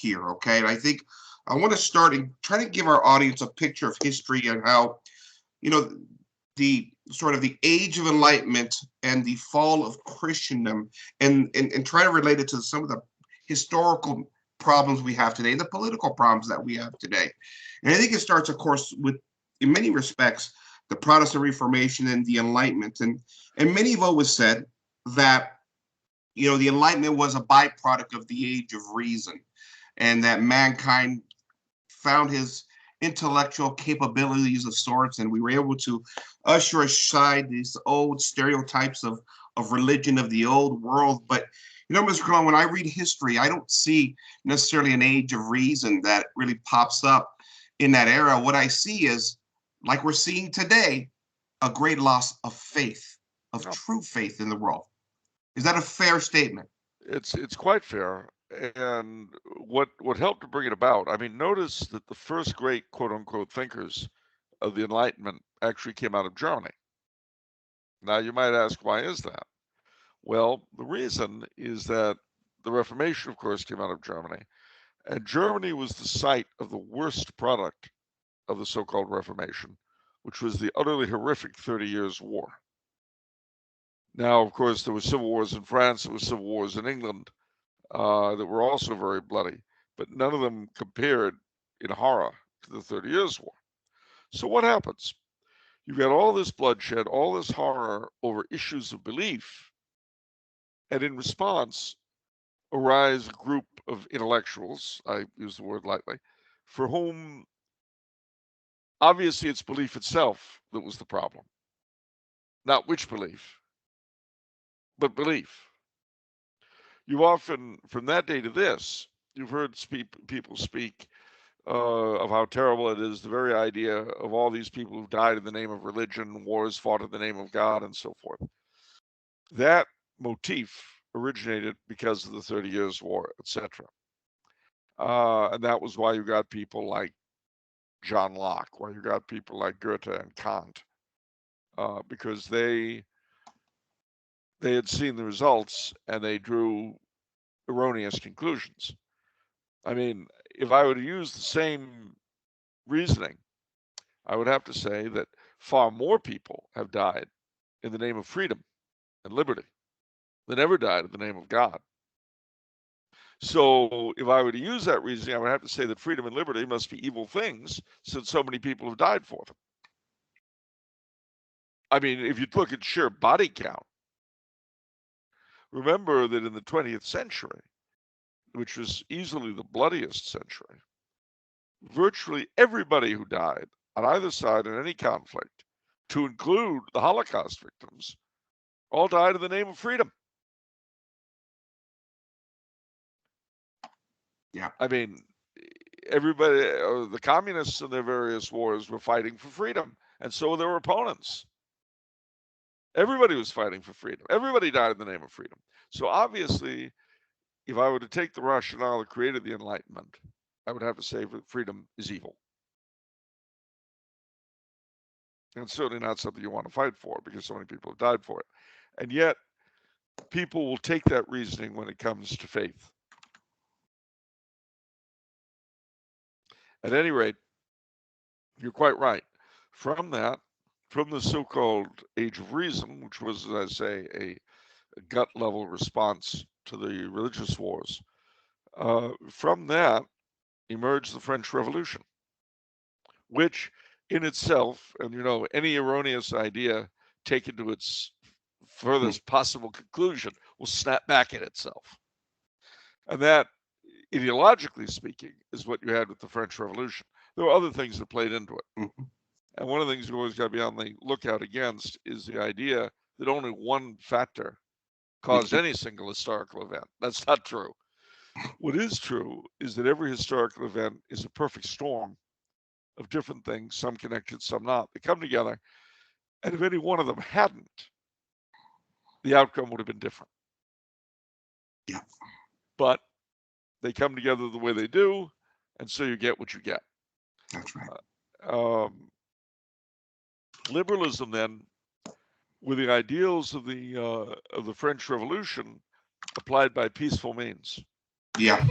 here, okay? And I think I want to start and try to give our audience a picture of history and how, you know, the sort of the age of enlightenment and the fall of Christendom, and try to relate it to some of the historical problems we have today, the political problems that we have today. And I think it starts, of course, with, in many respects, the Protestant Reformation and the Enlightenment. And many have always said that, the Enlightenment was a byproduct of the age of reason, and that mankind found his intellectual capabilities of sorts, and we were able to usher aside these old stereotypes of religion of the old world. But Mr. Colon, when I read history, I don't see necessarily an age of reason that really pops up in that era. What I see is, like we're seeing today, a great loss of faith, of true faith in the world. Is that a fair statement? It's quite fair. And what helped to bring it about, I mean, notice that the first great quote unquote thinkers of the Enlightenment actually came out of Germany. Now you might ask, why is that? Well, the reason is that the Reformation, of course, came out of Germany, and Germany was the site of the worst product of the so-called Reformation, which was the utterly horrific 30 Years' War. Now, of course, there were civil wars in France, there were civil wars in England that were also very bloody, but none of them compared in horror to the 30 Years' War. So what happens? You've got all this bloodshed, all this horror over issues of belief, and in response arise a group of intellectuals, I use the word lightly, for whom obviously it's belief itself that was the problem. Not which belief, but belief. You've often, from that day to this, you've heard people speak of how terrible it is, the very idea of all these people who died in the name of religion, wars fought in the name of God, and so forth. That motif originated because of the 30 Years' War, etc. And that was why you got people like John Locke, why you got people like Goethe and Kant, because they had seen the results and they drew erroneous conclusions. I mean, if I were to use the same reasoning, I would have to say that far more people have died in the name of freedom and liberty than ever died in the name of God. So if I were to use that reasoning, I would have to say that freedom and liberty must be evil things since so many people have died for them. I mean, if you look at sheer body count, remember that in the 20th century, which was easily the bloodiest century, virtually everybody who died on either side in any conflict, to include the Holocaust victims, all died in the name of freedom. Yeah. I mean, everybody, the communists in their various wars were fighting for freedom, and so were their opponents. Everybody was fighting for freedom. Everybody died in the name of freedom. So obviously, if I were to take the rationale that created the Enlightenment, I would have to say that freedom is evil. And it's certainly not something you want to fight for because so many people have died for it. And yet, people will take that reasoning when it comes to faith. At any rate, you're quite right. From that, from the so-called Age of Reason, which was, as I say, a gut level response to the religious wars, from that emerged the French Revolution, which in itself, and any erroneous idea taken to its furthest possible conclusion will snap back at itself. And that, ideologically speaking, is what you had with the French Revolution. There were other things that played into it. Mm-hmm. And one of the things you always got to be on the lookout against is the idea that only one factor caused any single historical event. That's not true. What is true is that every historical event is a perfect storm of different things, some connected, some not. They come together, and if any one of them hadn't, the outcome would have been different. Yeah. But they come together the way they do, and so you get what you get. That's right. Liberalism, then, with the ideals of the French Revolution applied by peaceful means. Yeah.